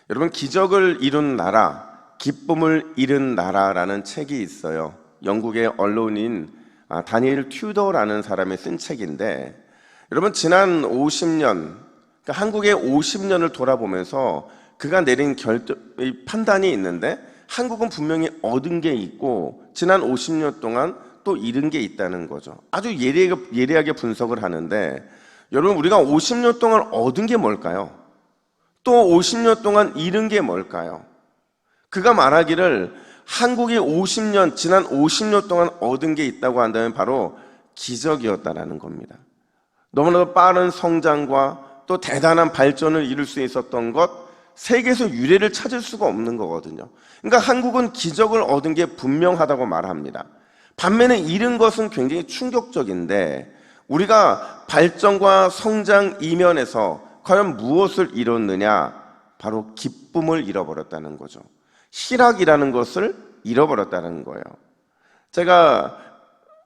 여러분, 기적을 이룬 나라, 기쁨을 잃은 나라라는 책이 있어요. 영국의 언론인 다니엘 튜더라는 사람이 쓴 책인데, 여러분, 지난 50년, 그러니까 한국의 50년을 돌아보면서 그가 내린 판단이 있는데, 한국은 분명히 얻은 게 있고 지난 50년 동안 또 잃은 게 있다는 거죠. 아주 예리하게 분석을 하는데, 여러분, 우리가 50년 동안 얻은 게 뭘까요? 또 50년 동안 잃은 게 뭘까요? 그가 말하기를 한국이 지난 50년 동안 얻은 게 있다고 한다면 바로 기적이었다라는 겁니다. 너무나도 빠른 성장과 또 대단한 발전을 이룰 수 있었던 것, 세계에서 유례를 찾을 수가 없는 거거든요. 그러니까 한국은 기적을 얻은 게 분명하다고 말합니다. 반면에 잃은 것은 굉장히 충격적인데, 우리가 발전과 성장 이면에서 과연 무엇을 잃었느냐? 바로 기쁨을 잃어버렸다는 거죠. 희락이라는 것을 잃어버렸다는 거예요. 제가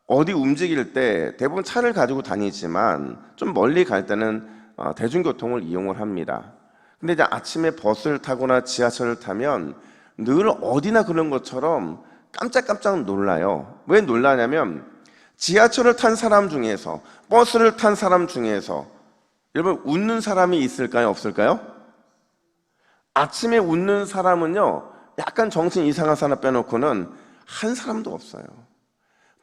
어디 움직일 때 대부분 차를 가지고 다니지만 좀 멀리 갈 때는 대중교통을 이용을 합니다. 근데 이제 아침에 버스를 타거나 지하철을 타면 늘 어디나 그런 것처럼 깜짝깜짝 놀라요. 왜 놀라냐면, 지하철을 탄 사람 중에서, 버스를 탄 사람 중에서 여러분, 웃는 사람이 있을까요? 없을까요? 아침에 웃는 사람은요, 약간 정신 이상한 사람 빼놓고는 한 사람도 없어요.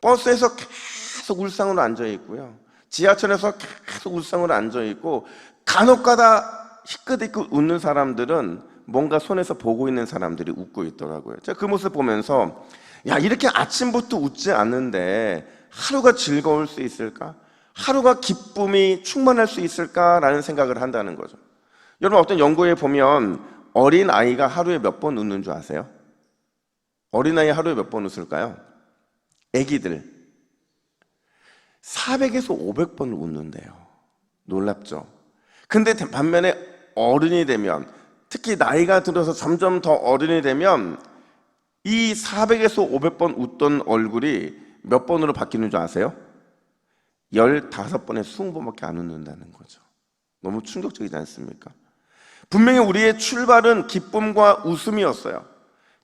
버스에서 계속 울상으로 앉아있고요, 지하철에서 계속 울상으로 앉아있고, 간혹가다 희끗희끗 웃는 사람들은 뭔가 손에서 보고 있는 사람들이 웃고 있더라고요. 제가 그 모습 보면서, 야, 이렇게 아침부터 웃지 않는데 하루가 즐거울 수 있을까? 하루가 기쁨이 충만할 수 있을까라는 생각을 한다는 거죠. 여러분, 어떤 연구에 보면 어린 아이가 하루에 몇 번 웃는 줄 아세요? 어린아이 하루에 몇 번 웃을까요? 아기들 400에서 500번 웃는데요. 놀랍죠? 근데 반면에 어른이 되면, 특히 나이가 들어서 점점 더 어른이 되면 이 400에서 500번 웃던 얼굴이 몇 번으로 바뀌는 줄 아세요? 15번에 20번밖에 안 웃는다는 거죠. 너무 충격적이지 않습니까? 분명히 우리의 출발은 기쁨과 웃음이었어요.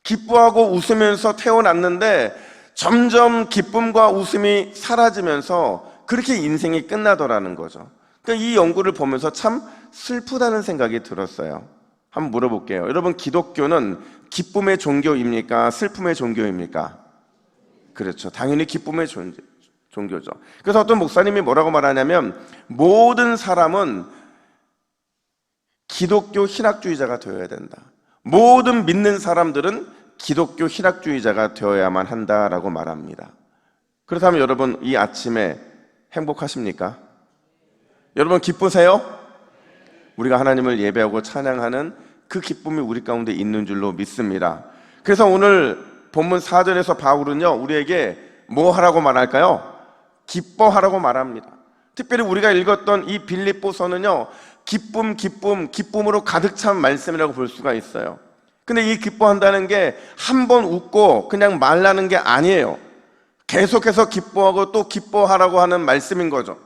기뻐하고 웃으면서 태어났는데 점점 기쁨과 웃음이 사라지면서 그렇게 인생이 끝나더라는 거죠. 그러니까 이 연구를 보면서 참 슬프다는 생각이 들었어요. 한번 물어볼게요. 여러분, 기독교는 기쁨의 종교입니까? 슬픔의 종교입니까? 그렇죠. 당연히 기쁨의 종교죠. 그래서 어떤 목사님이 뭐라고 말하냐면, 모든 사람은 기독교 신학주의자가 되어야 된다. 모든 믿는 사람들은 기독교 신학주의자가 되어야만 한다라고 말합니다. 그렇다면 여러분, 이 아침에 행복하십니까? 여러분, 기쁘세요? 우리가 하나님을 예배하고 찬양하는 그 기쁨이 우리 가운데 있는 줄로 믿습니다. 그래서 오늘 본문 4절에서 바울은요, 우리에게 뭐 하라고 말할까요? 기뻐하라고 말합니다. 특별히 우리가 읽었던 이 빌립보서는요, 기쁨으로 가득 찬 말씀이라고 볼 수가 있어요. 근데 이 기뻐한다는 게 한 번 웃고 그냥 말라는 게 아니에요. 계속해서 기뻐하고 또 기뻐하라고 하는 말씀인 거죠.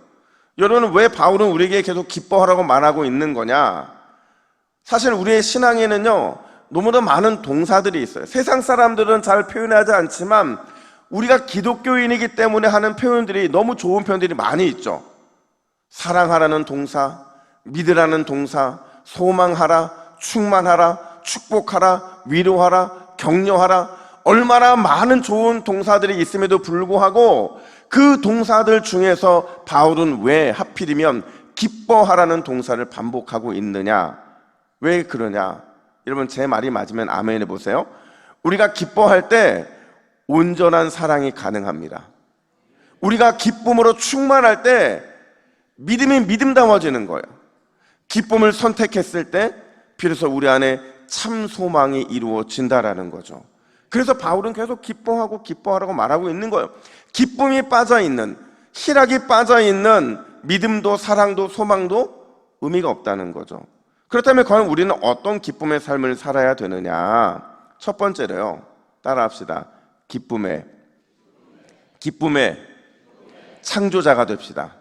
여러분, 왜 바울은 우리에게 계속 기뻐하라고 말하고 있는 거냐? 사실 우리의 신앙에는요, 너무나 많은 동사들이 있어요. 세상 사람들은 잘 표현하지 않지만 우리가 기독교인이기 때문에 하는 표현들이, 너무 좋은 표현들이 많이 있죠. 사랑하라는 동사, 믿으라는 동사, 소망하라, 충만하라, 축복하라, 위로하라, 격려하라, 얼마나 많은 좋은 동사들이 있음에도 불구하고 그 동사들 중에서 바울은 왜 하필이면 기뻐하라는 동사를 반복하고 있느냐? 왜 그러냐? 여러분, 제 말이 맞으면 아멘 해보세요. 우리가 기뻐할 때 온전한 사랑이 가능합니다. 우리가 기쁨으로 충만할 때 믿음이 믿음다워지는 거예요. 기쁨을 선택했을 때 비로소 우리 안에 참 소망이 이루어진다라는 거죠. 그래서 바울은 계속 기뻐하라고 말하고 있는 거예요. 기쁨이 빠져있는, 희락이 빠져있는 믿음도 사랑도 소망도 의미가 없다는 거죠. 그렇다면 과연 우리는 어떤 기쁨의 삶을 살아야 되느냐? 첫 번째로요, 따라합시다. 기쁨의 창조자가 됩시다.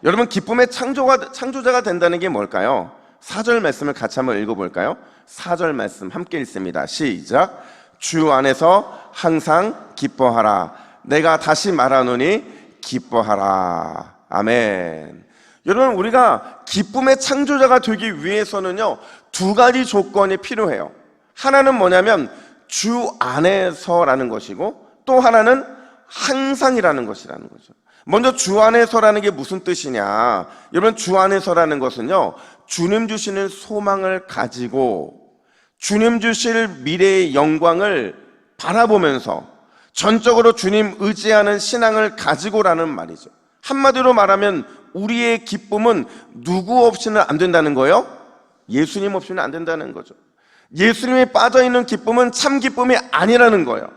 여러분, 기쁨의 창조자가 된다는 게 뭘까요? 4절 말씀을 같이 한번 읽어볼까요? 4절 말씀 함께 읽습니다. 시작. 주 안에서 항상 기뻐하라. 내가 다시 말하노니 기뻐하라. 아멘. 여러분, 우리가 기쁨의 창조자가 되기 위해서는요, 두 가지 조건이 필요해요. 하나는 뭐냐면 주 안에서라는 것이고, 또 하나는 항상이라는 것이라는 거죠. 먼저 주 안에서라는 게 무슨 뜻이냐? 여러분, 주 안에서라는 것은요, 주님 주시는 소망을 가지고 주님 주실 미래의 영광을 바라보면서 전적으로 주님 의지하는 신앙을 가지고라는 말이죠. 한마디로 말하면 우리의 기쁨은 누구 없이는 안 된다는 거예요. 예수님 없이는 안 된다는 거죠. 예수님이 빠져있는 기쁨은 참 기쁨이 아니라는 거예요.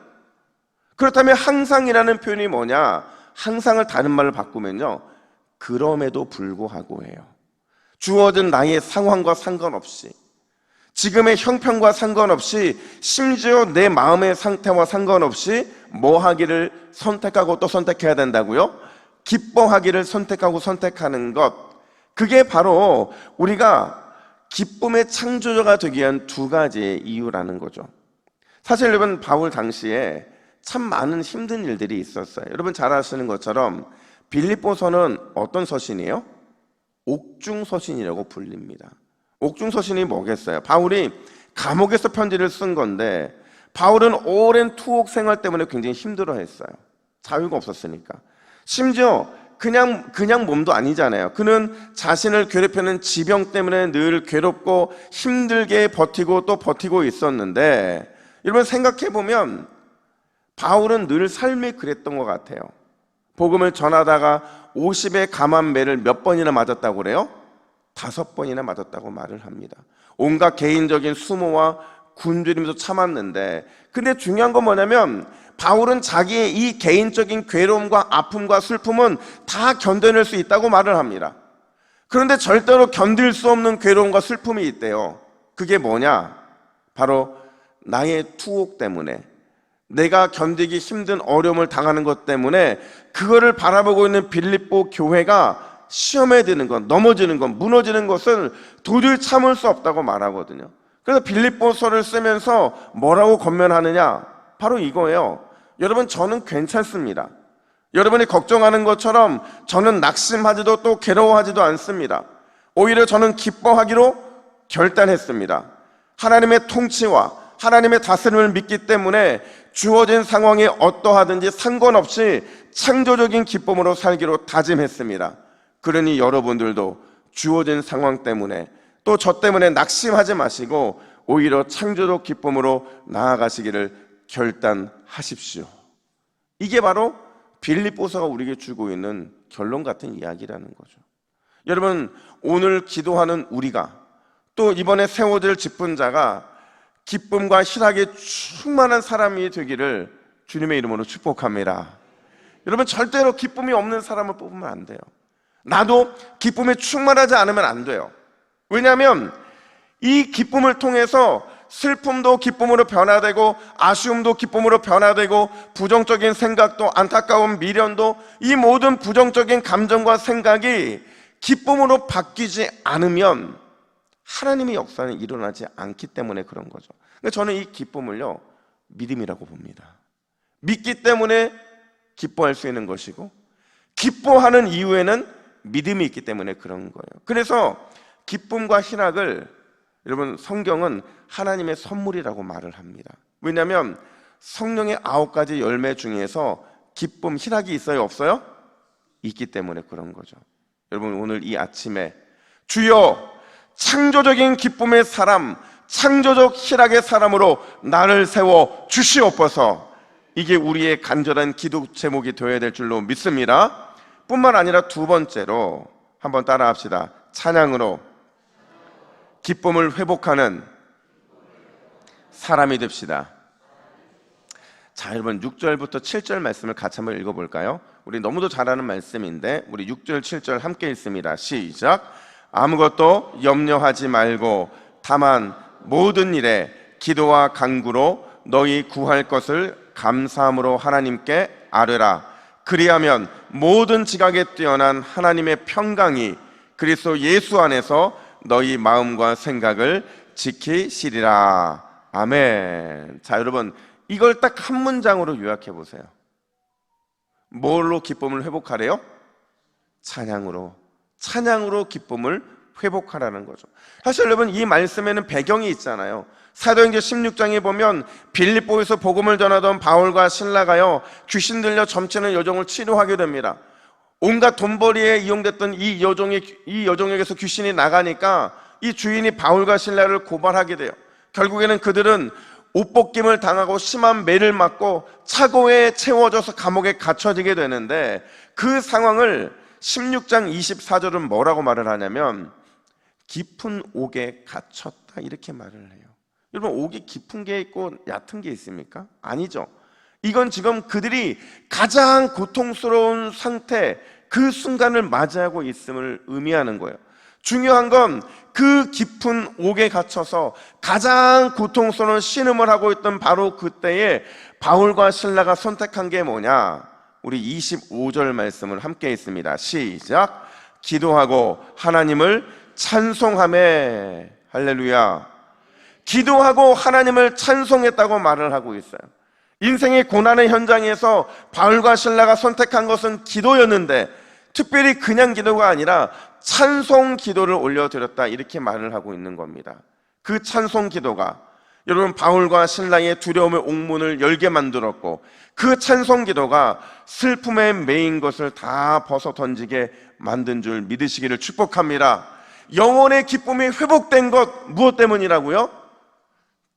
그렇다면 항상이라는 표현이 뭐냐? 항상을 다른 말로 바꾸면요, 그럼에도 불구하고 해요. 주어진 나의 상황과 상관없이, 지금의 형편과 상관없이, 심지어 내 마음의 상태와 상관없이 뭐 하기를 선택하고 또 선택해야 된다고요? 기뻐하기를 선택하고 선택하는 것, 그게 바로 우리가 기쁨의 창조자가 되기 위한 두 가지의 이유라는 거죠. 사실 여러분, 바울 당시에 참 많은 힘든 일들이 있었어요. 여러분 잘 아시는 것처럼 빌립보서는 어떤 서신이에요? 옥중서신이라고 불립니다. 옥중서신이 뭐겠어요? 바울이 감옥에서 편지를 쓴 건데, 바울은 오랜 투옥 생활 때문에 굉장히 힘들어했어요. 자유가 없었으니까. 심지어 그냥 몸도 아니잖아요. 그는 자신을 괴롭히는 지병 때문에 늘 괴롭고 힘들게 버티고 또 버티고 있었는데, 여러분 생각해보면 바울은 늘 삶이 그랬던 것 같아요. 복음을 전하다가 50의 감한 매를 몇 번이나 맞았다고 그래요? 5번이나 맞았다고 말을 합니다. 온갖 개인적인 수모와 굶주림도 참았는데, 근데 중요한 건 뭐냐면 바울은 자기의 이 개인적인 괴로움과 아픔과 슬픔은 다 견뎌낼 수 있다고 말을 합니다. 그런데 절대로 견딜 수 없는 괴로움과 슬픔이 있대요. 그게 뭐냐? 바로 나의 투옥 때문에, 내가 견디기 힘든 어려움을 당하는 것 때문에 그거를 바라보고 있는 빌립보 교회가 시험에 드는 것, 넘어지는 것, 무너지는 것을 도저히 참을 수 없다고 말하거든요. 그래서 빌립보서를 쓰면서 뭐라고 권면하느냐? 바로 이거예요. 여러분, 저는 괜찮습니다. 여러분이 걱정하는 것처럼 저는 낙심하지도 또 괴로워하지도 않습니다. 오히려 저는 기뻐하기로 결단했습니다. 하나님의 통치와 하나님의 다스림을 믿기 때문에 주어진 상황이 어떠하든지 상관없이 창조적인 기쁨으로 살기로 다짐했습니다. 그러니 여러분들도 주어진 상황 때문에 또 저 때문에 낙심하지 마시고 오히려 창조적 기쁨으로 나아가시기를 결단하십시오. 이게 바로 빌립보서가 우리에게 주고 있는 결론 같은 이야기라는 거죠. 여러분, 오늘 기도하는 우리가 또 이번에 세워질 직분자가 기쁨과 희락에 충만한 사람이 되기를 주님의 이름으로 축복합니다. 여러분, 절대로 기쁨이 없는 사람을 뽑으면 안 돼요. 나도 기쁨에 충만하지 않으면 안 돼요. 왜냐하면 이 기쁨을 통해서 슬픔도 기쁨으로 변화되고 아쉬움도 기쁨으로 변화되고 부정적인 생각도 안타까운 미련도, 이 모든 부정적인 감정과 생각이 기쁨으로 바뀌지 않으면 하나님의 역사는 일어나지 않기 때문에 그런 거죠. 그러니까 저는 이 기쁨을요, 믿음이라고 봅니다. 믿기 때문에 기뻐할 수 있는 것이고, 기뻐하는 이유에는 믿음이 있기 때문에 그런 거예요. 그래서 기쁨과 희락을, 여러분, 성경은 하나님의 선물이라고 말을 합니다. 왜냐하면 성령의 9가지 열매 중에서 기쁨, 희락이 있어요, 없어요? 있기 때문에 그런 거죠. 여러분, 오늘 이 아침에 주여, 창조적인 기쁨의 사람, 창조적 희락의 사람으로 나를 세워 주시옵소서. 이게 우리의 간절한 기도 제목이 되어야 될 줄로 믿습니다. 뿐만 아니라 두 번째로 한번 따라 합시다. 찬양으로 기쁨을 회복하는 사람이 됩시다. 자, 여러분 6절부터 7절 말씀을 같이 한번 읽어볼까요? 우리 너무도 잘 아는 말씀인데 우리 6절 7절 함께 읽습니다. 시작. 아무것도 염려하지 말고 다만 모든 일에 기도와 간구로 너희 구할 것을 감사함으로 하나님께 아뢰라. 그리하면 모든 지각에 뛰어난 하나님의 평강이 그리스도 예수 안에서 너희 마음과 생각을 지키시리라. 아멘. 자, 여러분, 이걸 딱 한 문장으로 요약해 보세요. 뭘로 기쁨을 회복하래요? 찬양으로 기쁨을 회복하라는 거죠. 사실 여러분, 이 말씀에는 배경이 있잖아요. 사도행전 16장에 보면 빌립보에서 복음을 전하던 바울과 실라가요, 귀신 들려 점치는 여종을 치료하게 됩니다. 온갖 돈벌이에 이용됐던 이 여종에게서 귀신이 나가니까 이 주인이 바울과 실라를 고발하게 돼요. 결국에는 그들은 옷벗김을 당하고 심한 매를 맞고 차고에 채워져서 감옥에 갇혀지게 되는데, 그 상황을 16장 24절은 뭐라고 말을 하냐면 깊은 옥에 갇혔다, 이렇게 말을 해요. 여러분, 옥이 깊은 게 있고 얕은 게 있습니까? 아니죠. 이건 지금 그들이 가장 고통스러운 상태, 그 순간을 맞이하고 있음을 의미하는 거예요. 중요한 건 그 깊은 옥에 갇혀서 가장 고통스러운 신음을 하고 있던 바로 그때에 바울과 실라가 선택한 게 뭐냐? 우리 25절 말씀을 함께 있습니다. 시작. 기도하고 하나님을 찬송하며. 할렐루야. 기도하고 하나님을 찬송했다고 말을 하고 있어요. 인생의 고난의 현장에서 바울과 실라가 선택한 것은 기도였는데, 특별히 그냥 기도가 아니라 찬송 기도를 올려드렸다, 이렇게 말을 하고 있는 겁니다. 그 찬송 기도가 여러분 바울과 신라의 두려움의 옥문을 열게 만들었고, 그 찬송 기도가 슬픔에 매인 것을 다 벗어 던지게 만든 줄 믿으시기를 축복합니다. 영혼의 기쁨이 회복된 것, 무엇 때문이라고요?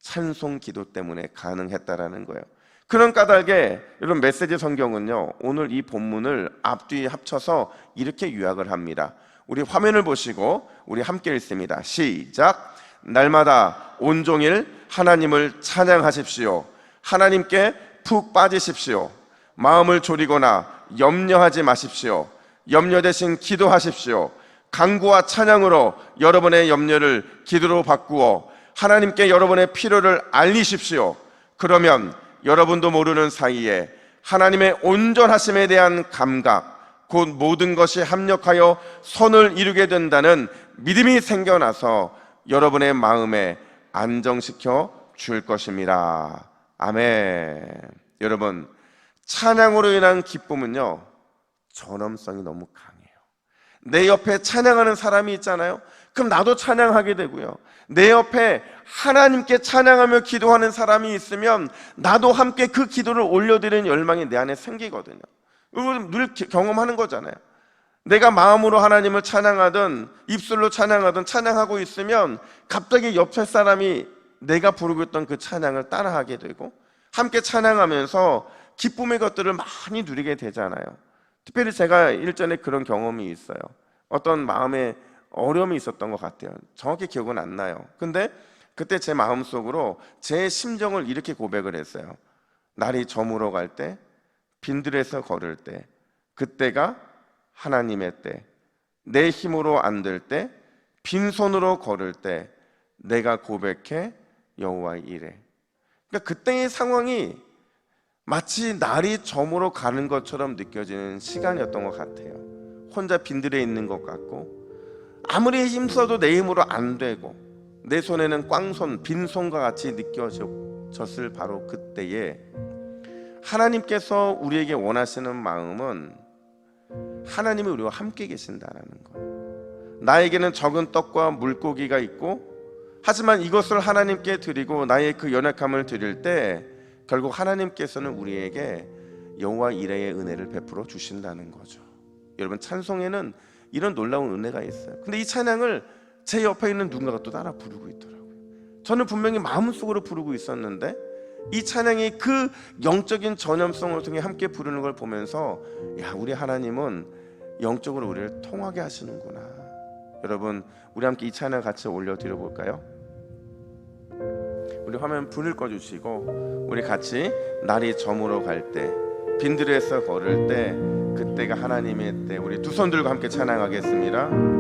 찬송 기도 때문에 가능했다라는 거예요. 그런 까닭에 여러분, 메시지 성경은요, 오늘 이 본문을 앞뒤 합쳐서 이렇게 요약을 합니다. 우리 화면을 보시고 우리 함께 읽습니다. 시작. 날마다 온종일 하나님을 찬양하십시오. 하나님께 푹 빠지십시오. 마음을 졸이거나 염려하지 마십시오. 염려 대신 기도하십시오. 간구와 찬양으로 여러분의 염려를 기도로 바꾸어 하나님께 여러분의 필요를 알리십시오. 그러면 여러분도 모르는 사이에 하나님의 온전하심에 대한 감각, 곧 모든 것이 합력하여 선을 이루게 된다는 믿음이 생겨나서 여러분의 마음에 안정시켜 줄 것입니다. 아멘. 여러분, 찬양으로 인한 기쁨은요, 전염성이 너무 강해요. 내 옆에 찬양하는 사람이 있잖아요. 그럼 나도 찬양하게 되고요, 내 옆에 하나님께 찬양하며 기도하는 사람이 있으면 나도 함께 그 기도를 올려드리는 열망이 내 안에 생기거든요. 이거 늘 경험하는 거잖아요. 내가 마음으로 하나님을 찬양하든 입술로 찬양하든 찬양하고 있으면 갑자기 옆에 사람이 내가 부르고 있던 그 찬양을 따라하게 되고 함께 찬양하면서 기쁨의 것들을 많이 누리게 되잖아요. 특별히 제가 일전에 그런 경험이 있어요. 어떤 마음에 어려움이 있었던 것 같아요. 정확히 기억은 안 나요. 근데 그때 제 마음속으로 제 심정을 이렇게 고백을 했어요. 날이 저물어 갈 때, 빈들에서 걸을 때, 그때가 하나님의 때, 내 힘으로 안 될 때, 빈손으로 걸을 때 내가 고백해 여호와의 이래. 그러니까 그때의 상황이 마치 날이 저물어 가는 것처럼 느껴지는 시간이었던 것 같아요. 혼자 빈들에 있는 것 같고, 아무리 힘써도 내 힘으로 안 되고, 내 손에는 꽝손, 빈손과 같이 느껴졌을 바로 그때에 하나님께서 우리에게 원하시는 마음은 하나님이 우리와 함께 계신다는 거예요. 나에게는 적은 떡과 물고기가 있고, 하지만 이것을 하나님께 드리고 나의 그 연약함을 드릴 때 결국 하나님께서는 우리에게 여호와 이레의 은혜를 베풀어 주신다는 거죠. 여러분, 찬송에는 이런 놀라운 은혜가 있어요. 근데 이 찬양을 제 옆에 있는 누군가가 또 따라 부르고 있더라고요. 저는 분명히 마음속으로 부르고 있었는데 이 찬양이 그 영적인 전염성을 통해 함께 부르는 걸 보면서, 야, 우리 하나님은 영적으로 우리를 통하게 하시는구나. 여러분, 우리 함께 이 찬양 같이 올려드려 볼까요? 우리 화면 불을 꺼주시고 우리 같이 날이 저물어 갈 때, 빈들에서 걸을 때, 그때가 하나님의 때, 우리 두 손 들고 함께 찬양하겠습니다.